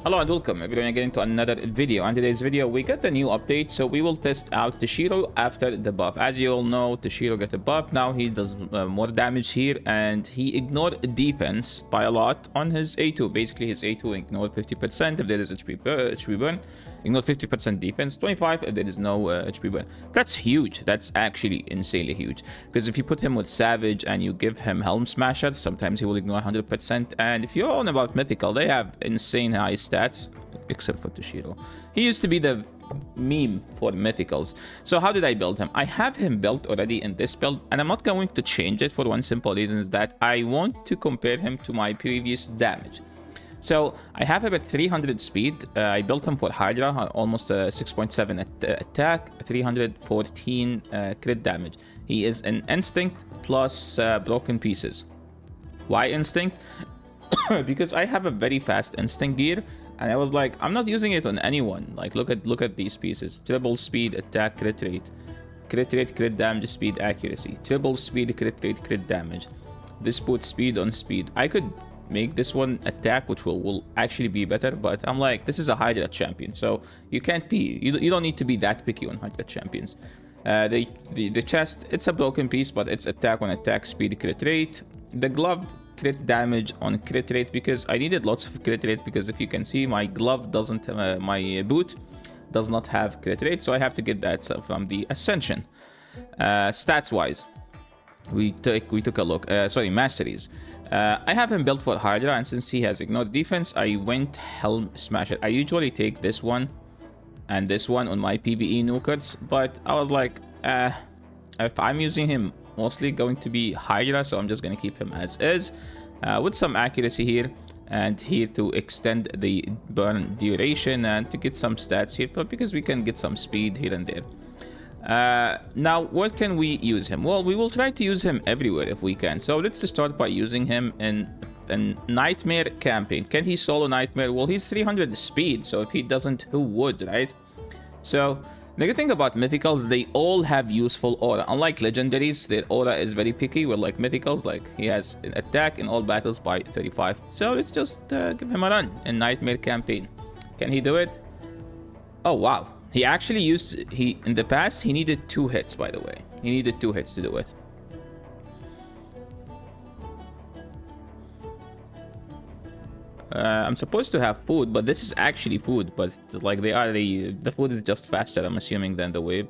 Hello and welcome everyone again to another video. On today's video we got the new update, so we will test out Toshiro after the buff. As you all know, Toshiro got a buff. Now he does more damage here, and he ignored defense by a lot on his A2. Basically his A2 ignored 50% if there is HP burn, ignored 50% defense, 25 if there is no HP burn. That's huge. That's actually insanely huge, because if you put him with Savage and you give him Helm Smasher, sometimes he will ignore 100%. And if you're on about Mythical, they have insane high stats, except for Toshiro. He used to be the meme for Mythicals. So how did I build him? I have him built already in this build, and I'm not going to change it for one simple reason, is that I want to compare him to my previous damage. So I have him at 300 speed. I built him for Hydra, almost 6.7 attack, 314 crit damage. He is an Instinct plus Broken Pieces. Why Instinct? Because I have a very fast Instinct gear, and I was like, I'm not using it on anyone. Like, look at these pieces: triple speed, attack, crit rate, crit damage, speed, accuracy, triple speed, crit rate, crit damage. This puts speed on speed. I could make this one attack, which will actually be better, but I'm like, this is a Hydra champion, so you can't be, you don't need to be that picky on Hydra champions. The chest, it's a broken piece, but it's attack on attack, speed, crit rate. The glove, crit damage on crit rate, because I needed lots of crit rate, because if you can see, my glove doesn't, my boot does not have crit rate, so I have to get that from the Ascension. Stats wise, we took a look. Masteries. I have him built for Hydra, and since he has ignored defense, I went Helm Smasher. I usually take this one and this one on my PvE nukers, but I was like, if I'm using him, mostly going to be Hydra, so I'm just going to keep him as is, with some accuracy here and here to extend the burn duration and to get some stats here, but because we can get some speed here and there. Now, what can we use him? Well, we will try to use him everywhere if we can. So let's start by using him in Nightmare campaign. Can he solo Nightmare? Well, he's 300 speed, so if he doesn't, who would, right? So the good thing about Mythicals, they all have useful aura. Unlike Legendaries, their aura is very picky. Well, like Mythicals, like he has an attack in all battles by 35. So let's just give him a run in Nightmare campaign. Can he do it? Oh, wow. He actually in the past, he needed 2 hits, by the way. He needed 2 hits to do it. I'm supposed to have food, but this is actually food, but like the food is just faster, I'm assuming, than the wave.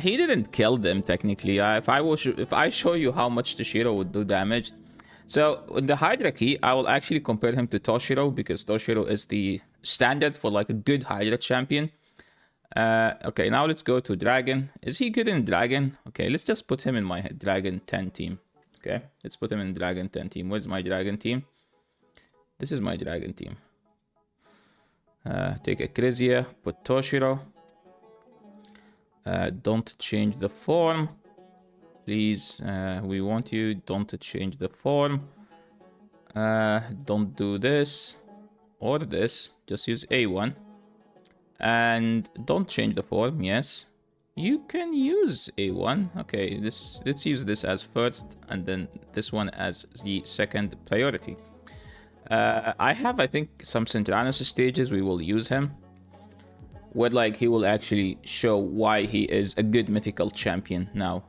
He didn't kill them, technically. If I show you how much Toshiro would do damage. So in the Hydra key, I will actually compare him to Toshiro, because Toshiro is the standard for like a good Hydra champion. Okay, now let's go to Dragon. Is he good in Dragon? Okay, let's just put him in my Dragon 10 team. Okay, let's put him in Dragon 10 team. Where's my Dragon team? This is my Dragon team. Take Akrisia, put Toshiro. Don't change the form. Please, we want you. Don't change the form. Don't do this or this. Just use A1. And don't change the form. Yes, you can use A1. Okay, let's use this as first, and then this one as the second priority. I think some Sintranos stages we will use him, where like he will actually show why he is a good mythical champion now.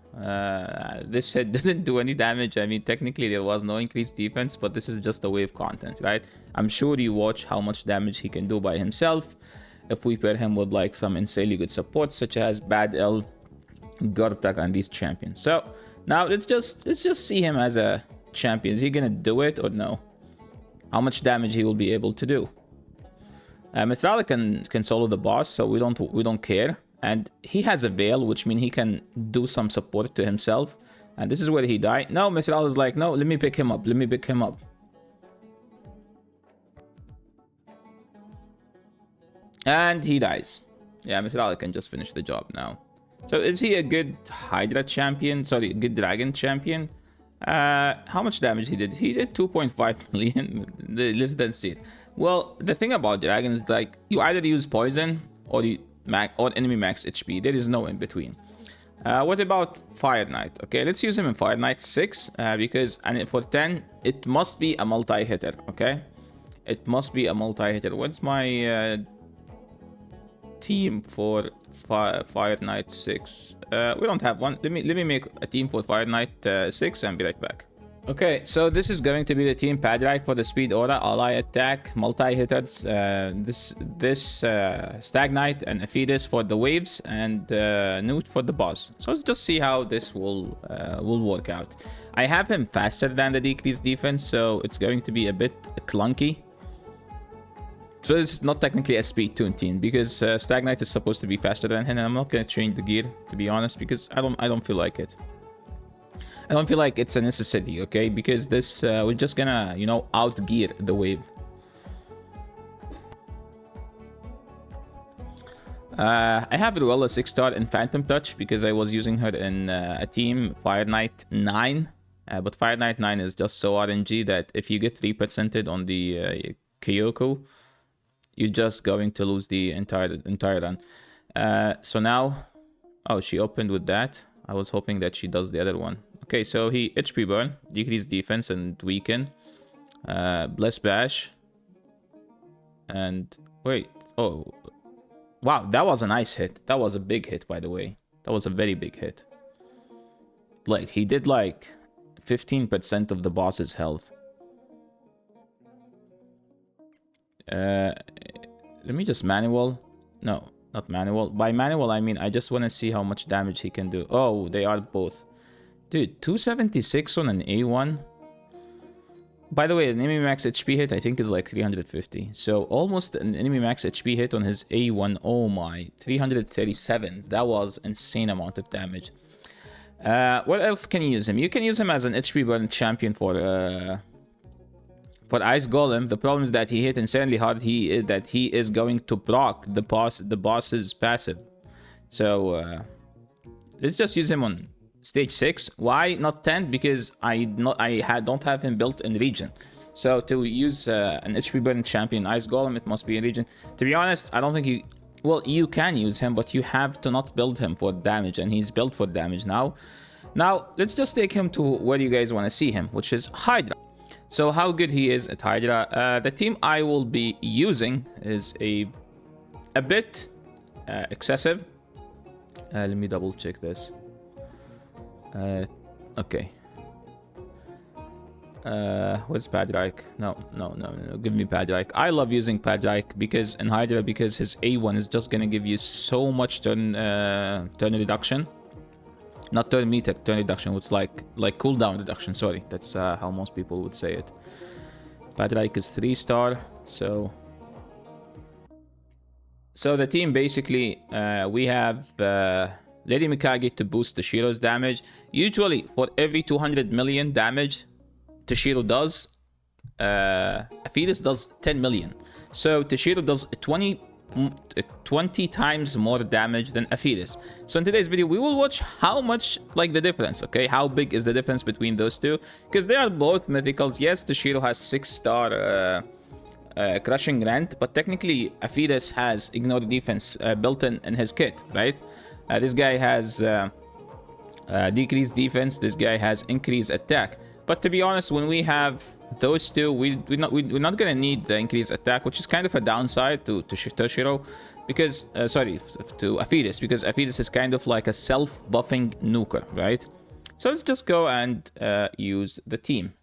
This hit didn't do any damage. I mean, technically there was no increased defense, but this is just a wave content, right? I'm sure you watch how much damage he can do by himself if we pair him with like some insanely good support, such as Bad L, Gortak, and these champions. So now let's just see him as a champion. Is he gonna do it or no? How much damage he will be able to do? Mithralic can solo the boss, so we don't care. And he has a veil, which means he can do some support to himself. And this is where he died. No, Mithral is like, no, let me pick him up. Let me pick him up. And he dies. Yeah, Mithral can just finish the job now. So is he a good Hydra champion? Sorry, a good Dragon champion? How much damage he did? He did 2.5 million. Let's then see it. Well, the thing about dragons, like, you either use poison or enemy max HP. There is no in between. What about Fire Knight? Okay, let's use him in Fire Knight 6 because for 10, it must be a multi-hitter, okay? It must be a multi-hitter. What's my team for Fire Knight 6? We don't have one. Let me make a team for Fire Knight 6 and be right back. Okay, so this is going to be the team Padraig for the speed aura, ally attack, multi-hitters, this Stag Knight and APHIDUS for the waves, and Newt for the boss. So let's just see how this will work out. I have him faster than the decreased defense, so it's going to be a bit clunky. So this is not technically a speed tune team, because Stag Knight is supposed to be faster than him, and I'm not going to change the gear, to be honest, because I don't feel like it. I don't feel like it's a necessity, okay? Because this, we're just gonna, you know, out-gear the wave. I have Ruella 6-star in Phantom Touch because I was using her in a team Fire Knight 9. But Fire Knight 9 is just so RNG that if you get 3%ed on the Kyoko, you're just going to lose the entire run. So now... Oh, she opened with that. I was hoping that she does the other one. Okay, so he HP burn, decrease defense and weaken. Bless bash. And wait, oh. Wow, that was a nice hit. That was a big hit, by the way. That was a very big hit. Like, he did like 15% of the boss's health. Let me just manual. No, not manual. By manual, I mean I just want to see how much damage he can do. Oh, they are both. Dude, 276 on an A1. By the way, an enemy max HP hit I think is like 350. So almost an enemy max HP hit on his A1. Oh my, 337. That was insane amount of damage. What else can you use him? You can use him as an HP burn champion for Ice Golem. The problem is that he hit insanely hard. He is going to proc the boss's passive. So let's just use him on stage 6. Why not 10? Because I don't have him built in region. So to use an HP burn champion Ice Golem, it must be in region. To be honest, I don't think you... Well, you can use him, but you have to not build him for damage, and he's built for damage now. Now, let's just take him to where you guys want to see him, which is Hydra. So how good he is at Hydra. The team I will be using is a bit excessive. Let me double check this. Okay. What's Padraig? No. Give me Padraig. I love using Padraig because in Hydra, because his A1 is just gonna give you so much turn reduction. Not turn meter, turn reduction. It's like cooldown reduction. Sorry, that's how most people would say it. Padraig is 3-star, so the team basically we have Lady Mikage to boost Tashiro's damage. Usually, for every 200 million damage Tashiro does, APHIDUS does 10 million. So Tashiro does 20 times more damage than APHIDUS. So in today's video, we will watch how much, like, the difference, okay? How big is the difference between those two? Because they are both mythicals. Yes, Tashiro has 6-star crushing rent, but technically APHIDUS has ignored defense built in his kit, right? This guy has decreased defense. This guy has increased attack. But to be honest, when we have those two, we're not gonna need the increased attack, which is kind of a downside to Toshiro, because sorry, to APHIDUS, because APHIDUS is kind of like a self-buffing nuker, right? So let's just go and use the team.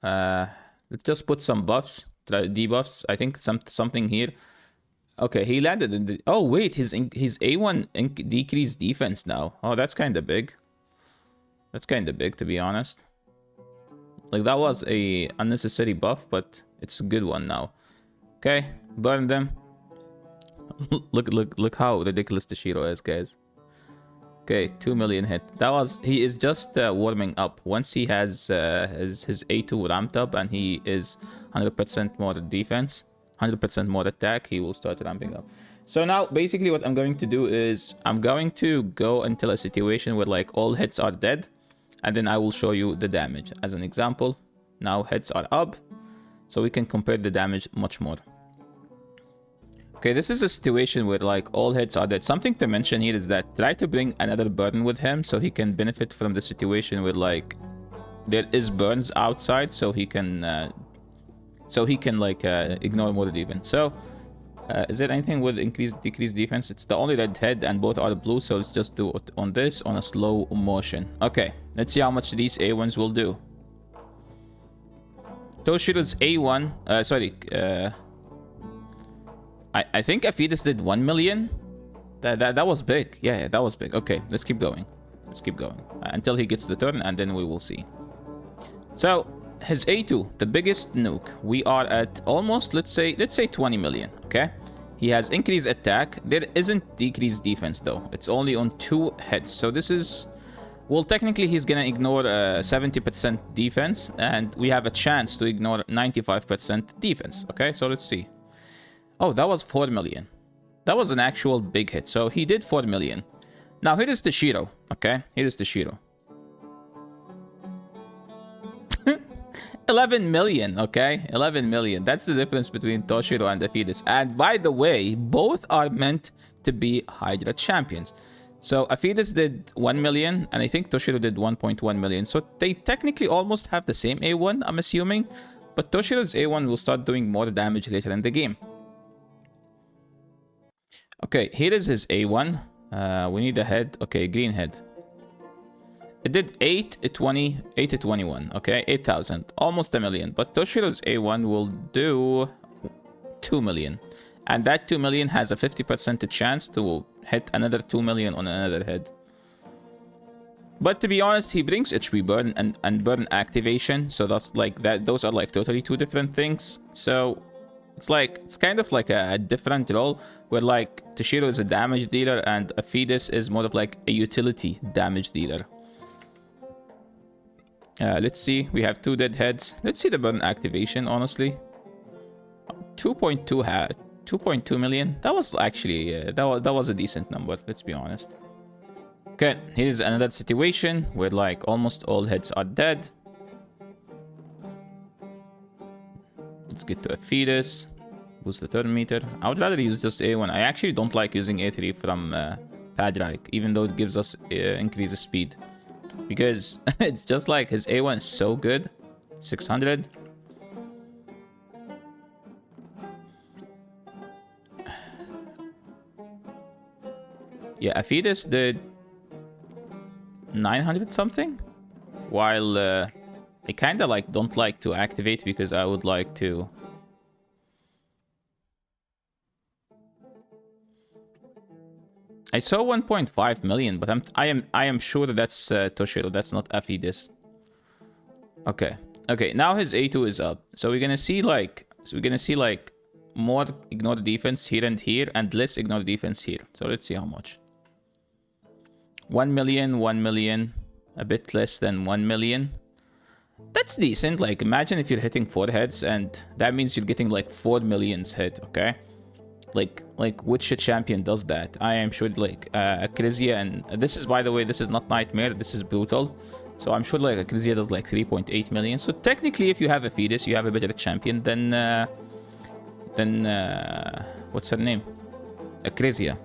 Let's just put some buffs, debuffs. I think something here. Okay, he landed in the... Oh, wait, his A1 decreased defense now. Oh, that's kind of big. That's kind of big, to be honest. Like, that was a unnecessary buff, but it's a good one now. Okay, burn them. look how ridiculous Tashiro is, guys. Okay, 2 million hit. That was... He is just warming up. Once he has his A2 ramped up and he is 100% more defense, 100% more attack, he will start ramping up. So now, basically, what I'm going to do is I'm going to go until a situation where, like, all hits are dead, and then I will show you the damage. As an example, now hits are up, so we can compare the damage much more. Okay, this is a situation where, like, all hits are dead. Something to mention here is that try to bring another burden with him so he can benefit from the situation where, like, there is burns outside, so he can like ignore more defense. So is there anything with decrease defense? It's the only red head and both are blue, so let's just do it on this on a slow motion. Okay, let's see how much these A1s will do. Toshiro's A1, I think APHIDUS did 1 million. That was big. Yeah, that was big. Okay, let's keep going. Let's keep going until he gets the turn, and then we will see. So his A2, the biggest nuke, we are at almost, let's say 20 million. Okay, he has increased attack. There isn't decreased defense though. It's only on 2 hits. So this is, well, technically he's gonna ignore 70% defense, and we have a chance to ignore 95% defense. Okay, so let's see. Oh, that was 4 million. That was an actual big hit. So he did 4 million. Now here is Toshiro. Okay, here is Toshiro. 11 million, okay? 11 million. That's the difference between Toshiro and APHIDUS. And by the way, both are meant to be Hydra champions. So APHIDUS did 1 million, and I think Toshiro did 1.1 million. So they technically almost have the same A1, I'm assuming. But Toshiro's A1 will start doing more damage later in the game. Okay, here is his A1. We need a head. Okay, green head. It did 8 to 20, 8 to 21. Okay, 8,000. Almost a million. But Toshiro's A1 will do 2 million. And that 2 million has a 50% chance to hit another 2 million on another head. But to be honest, he brings HP burn and burn activation. So that's like that. Those are like totally 2 different things. So it's kind of like a different role where like Toshiro is a damage dealer and APHIDUS is more of like a utility damage dealer. Let's see. We have 2 dead heads. Let's see the burn activation, honestly. 2.2 million. That was actually that was a decent number, let's be honest. Okay, here's another situation where like almost all heads are dead. Let's get to APHIDUS. Boost the turn meter. I would rather use just A1. I actually don't like using A3 from Hydra, even though it gives us increased speed. Because it's just like his A1 is so good. 600. Yeah, APHIDUS did 900 something. While I kind of like don't like to activate because I would like to... I saw 1.5 million, but I am sure that's Toshiro. That's not APHIDUS. Okay. Okay, now his A2 is up. So we're gonna see like more ignore defense here and here and less ignore defense here. So let's see how much. 1 million, 1 million, a bit less than 1 million. That's decent. Like imagine if you're hitting 4 heads and that means you're getting like 4 millions hit, okay? Like which champion does that? I am sure like Acrizia, and this is, by the way, this is not Nightmare, this is Brutal. So I'm sure like Acrizia does like 3.8 million. So technically if you have APHIDUS, you have a better champion than what's her name? Acrizia.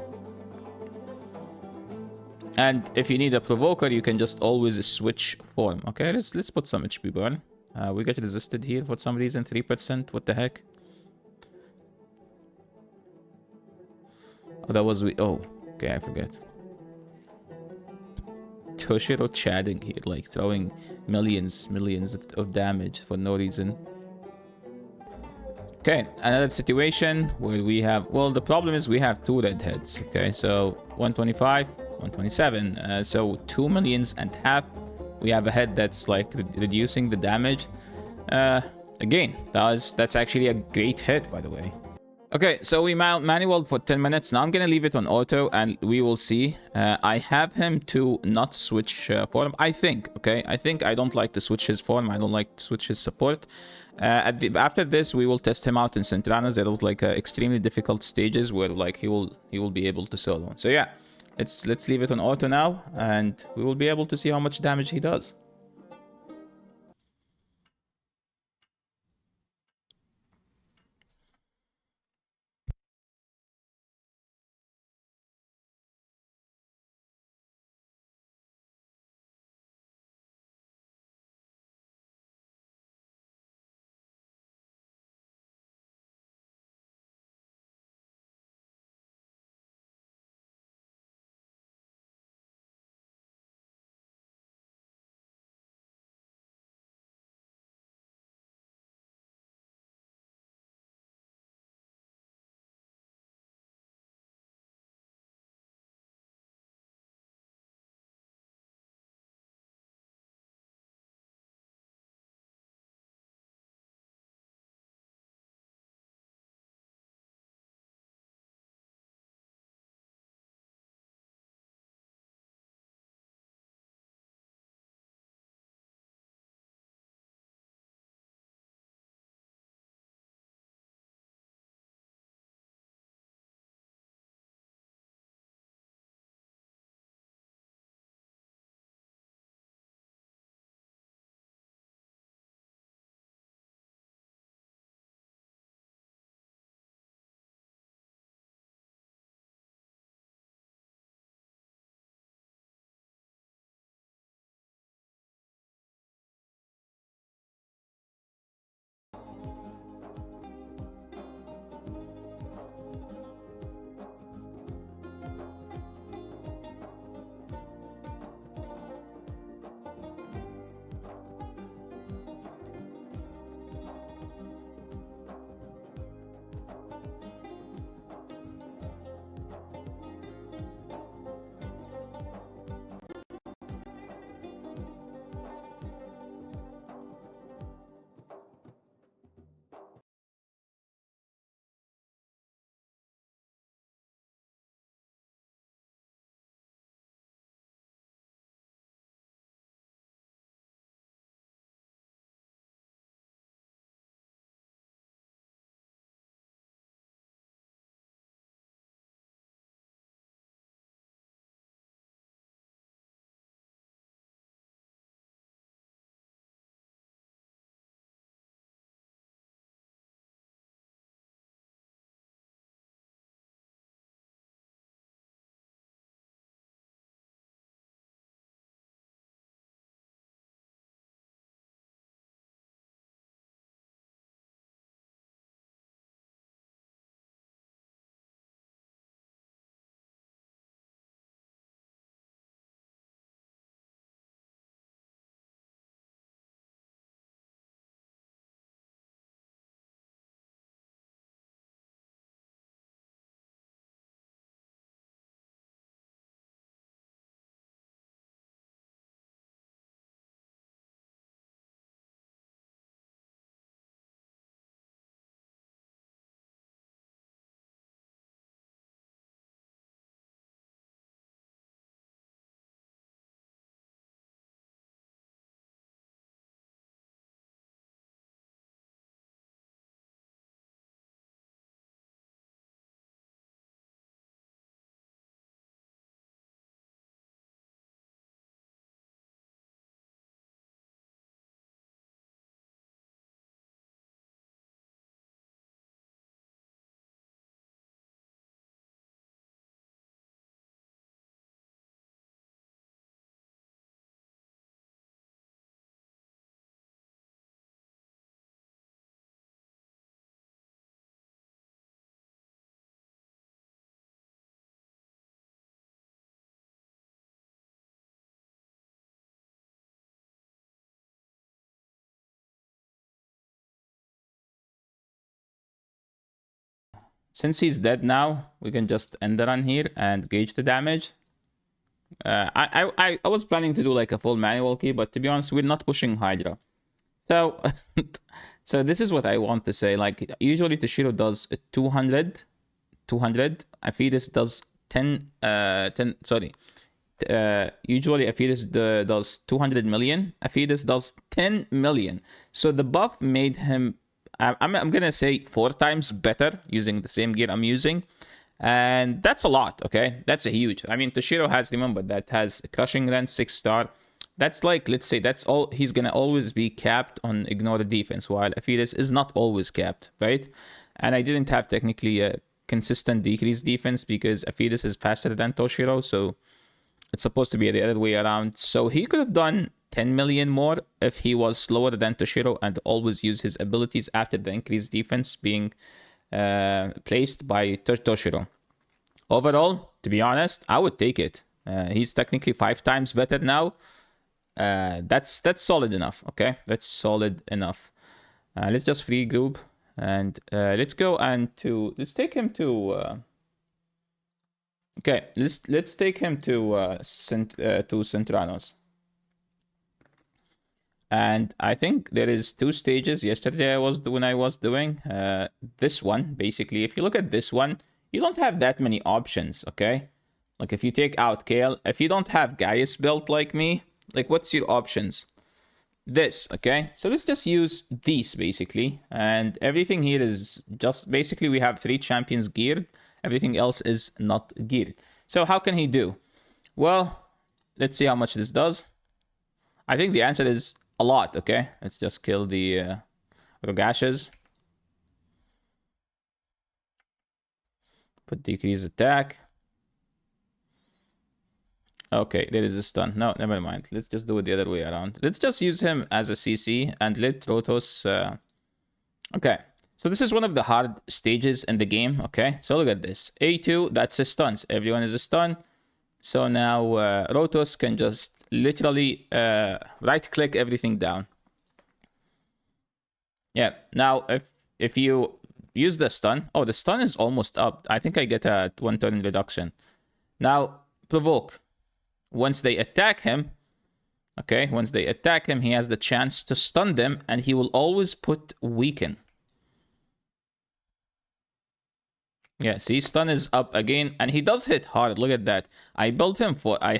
And if you need a provoker, you can just always switch form. Okay, let's put some HP burn. We got resisted here for some reason, 3%. What the heck? Oh, that was oh, okay, I forget. Toshiro chatting here, like throwing millions of damage for no reason. Okay, another situation where we have, well, the problem is we have 2 red heads. Okay, so 125, 127, so 2 millions and half. We have a head that's like reducing the damage. Again, that's actually a great hit, by the way. Okay, so we manualed for 10 minutes. Now I'm gonna leave it on auto and we will see. I have him to not switch form, I think. Okay, I think I don't like to switch his form. I don't like to switch his support. After this, we will test him out in Sintranos. There is like extremely difficult stages where like he will be able to solo. So yeah, let's leave it on auto now, and we will be able to see how much damage he does. Since he's dead now, we can just end the run here and gauge the damage. I was planning to do like a full manual key, but to be honest, we're not pushing Hydra. So, so this is what I want to say. Like, usually Toshiro does 200. APHIDUS does 10, sorry. Usually APHIDUS does 200 million. APHIDUS does 10 million. So the buff made him, I'm gonna say 4 times better using the same gear I'm using. And that's a lot, okay? That's a huge. I mean, Toshiro has, remember, that has Crushing Rend 6-star. That's like, let's say, that's all. He's gonna always be capped on Ignore the Defense, while APHIDUS is not always capped, right? And I didn't have technically a consistent decreased defense because APHIDUS is faster than Toshiro, so it's supposed to be the other way around. So he could have done 10 million more if he was slower than Toshiro and always use his abilities after the increased defense being placed by Toshiro. Overall, to be honest, I would take it. He's technically 5 times better now. That's solid enough, okay? That's solid enough. Let's just free group and let's go and let's take him to okay, let's take him to Sintranos. And I think there is 2 stages. Yesterday when I was doing this one, basically, if you look at this one, you don't have that many options, okay? Like if you take out Kale, if you don't have Gaius built like me, like what's your options? This, okay? So let's just use these basically. And everything here is just basically we have 3 champions geared. Everything else is not geared. So how can he do? Well, let's see how much this does. I think the answer is a lot, okay? Let's just kill the Rogashes. Put decrease attack. Okay, there is a stun. No, never mind. Let's just do it the other way around. Let's just use him as a CC and let Rotos... Okay, so this is one of the hard stages in the game, okay? So look at this. A2, that's his stuns. Everyone is a stun. So now Rotos can just literally right-click everything down. Yeah, now if you use the stun... Oh, the stun is almost up. I think I get a 1-turn reduction. Now, provoke. Once they attack him, okay, once they attack him, he has the chance to stun them, and he will always put weaken. Yeah, see, stun is up again, and he does hit hard. Look at that. I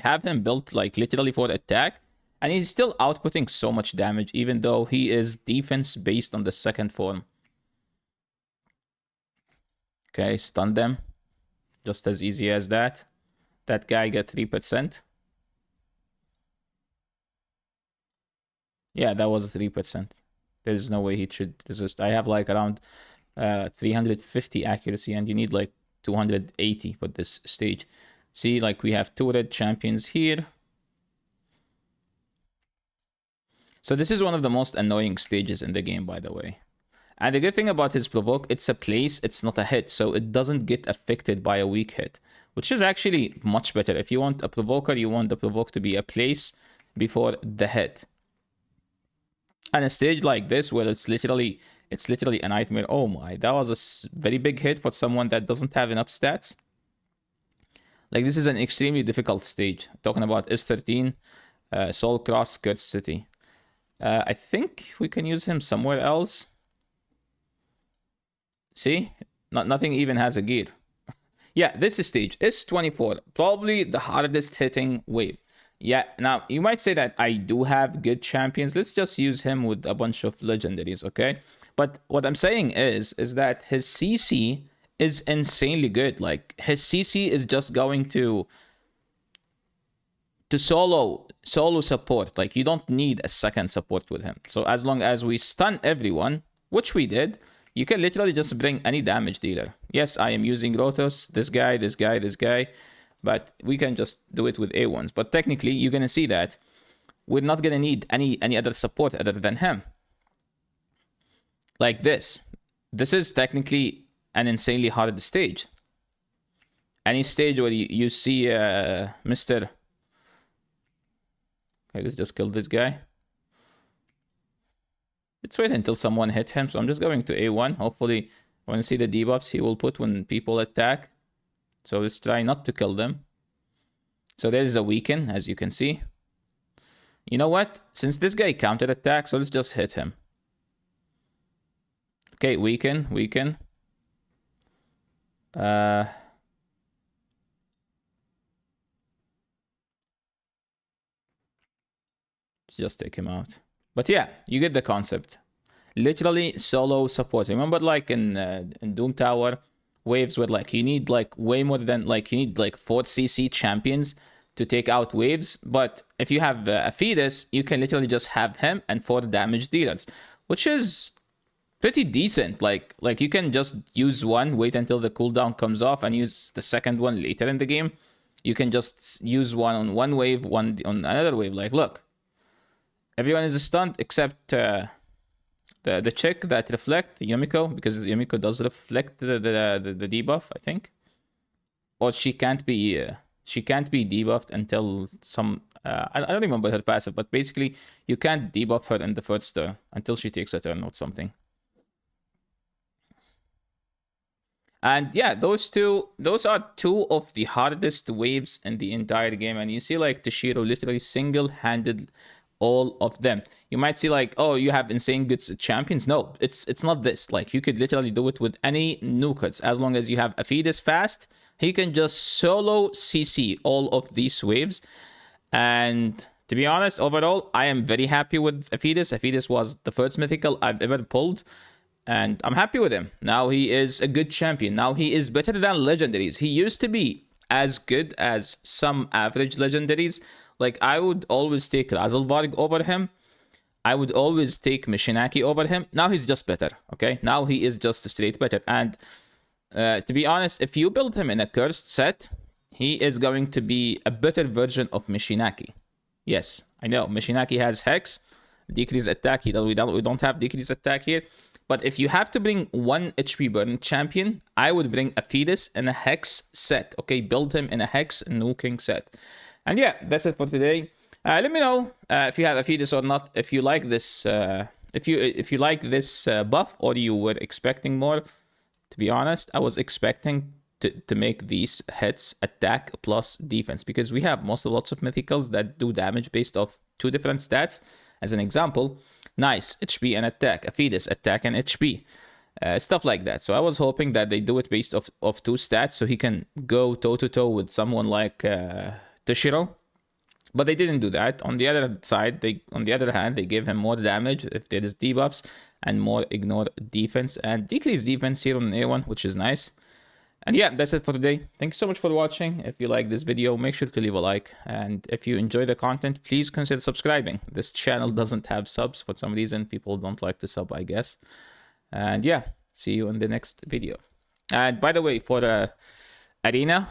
have him built like literally for attack, and he's still outputting so much damage, even though he is defense based on the second form. Okay, stun them. Just as easy as that. That guy got 3%. Yeah, that was 3%. There's no way he should resist. I have like around 350 accuracy, and you need like 280 for this stage. See, like we have 2 red champions here. So this is one of the most annoying stages in the game, by the way. And the good thing about his provoke, it's a place, it's not a hit, so it doesn't get affected by a weak hit, which is actually much better. If you want a provoker, you want the provoke to be a place before the hit. And a stage like this, where it's literally a nightmare. Oh my, that was a very big hit for someone that doesn't have enough stats. Like, this is an extremely difficult stage. Talking about S13, Soul Cross, Curse City. I think we can use him somewhere else. See? Nothing even has a gear. Yeah, this is stage S24. Probably the hardest hitting wave. Yeah, now you might say that I do have good champions. Let's just use him with a bunch of legendaries, okay? But what I'm saying is that his CC is insanely good. Like, his CC is just going to solo support. Like, you don't need a second support with him. So as long as we stun everyone, which we did, you can literally just bring any damage dealer. Yes, I am using Rotos, this guy, this guy, this guy. But we can just do it with A1s. But technically, you're going to see that we're not going to need any other support other than him. Like this. This is technically an insanely hard stage. Any stage where you see Mr. Okay, let's just kill this guy. Let's wait until someone hit him. So I'm just going to A1. Hopefully I want to see the debuffs he will put when people attack. So let's try not to kill them. So there's a weaken, as you can see. You know what? Since this guy counter attack, so let's just hit him. Okay, weaken. Let's just take him out. But yeah, you get the concept. Literally solo support. Remember, like in Doom Tower, waves were like you need like way more than like you need like 4cc champions to take out waves. But if you have APHIDUS, you can literally just have him and 4 damage dealers, which is pretty decent. Like you can just use one, wait until the cooldown comes off, and use the second one later in the game. You can just use one on one wave, one on another wave. Like, look, everyone is stunned except the chick that reflect Yumiko, because Yumiko does reflect the debuff, I think, or she can't be debuffed until some I don't remember her passive, but basically you can't debuff her in the first turn until she takes a turn or something. And yeah, those are 2 of the hardest waves in the entire game, and you see like Toshiro literally single-handed all of them. You might see like, oh, you have insane good champions. No, it's not this. Like, you could literally do it with any nukeheads. As long as you have APHIDUS fast, he can just solo CC all of these waves. And to be honest, overall, I am very happy with APHIDUS. APHIDUS was the first mythical I've ever pulled, and I'm happy with him. Now he is a good champion. Now he is better than legendaries. He used to be as good as some average legendaries. Like, I would always take Razelvarg over him. I would always take Mishinaki over him. Now he's just better, okay? Now he is just straight better. And to be honest, if you build him in a cursed set, he is going to be a better version of Mishinaki. Yes, I know. Mishinaki has Hex, decrease attack. We don't have decrease attack here. But if you have to bring 1 HP burn champion, I would bring APHIDUS in a Hex set, okay? Build him in a Hex nuking set. And yeah, that's it for today. Let me know if you have APHIDUS or not. If you like this, if you like this buff, or you were expecting more. To be honest, I was expecting to make these hits attack plus defense, because we have lots of mythicals that do damage based off 2 different stats. As an example, nice HP and attack, APHIDUS attack and HP. Stuff like that. So I was hoping that they do it based off 2 stats, so he can go toe-to-toe with someone like Toshiro. But they didn't do that. On the other hand, they gave him more damage if there is debuffs, and more ignore defense and decrease defense here on A1, which is nice. And yeah, that's it for today. Thank you so much for watching. If you like this video, make sure to leave a like. And if you enjoy the content, please consider subscribing. This channel doesn't have subs. For some reason, people don't like to sub, I guess. And yeah, see you in the next video. And by the way, for Arena,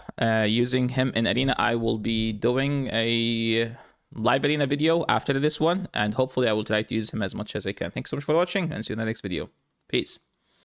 using him in Arena, I will be doing a live Arena video after this one. And hopefully I will try to use him as much as I can. Thanks so much for watching, and see you in the next video. Peace.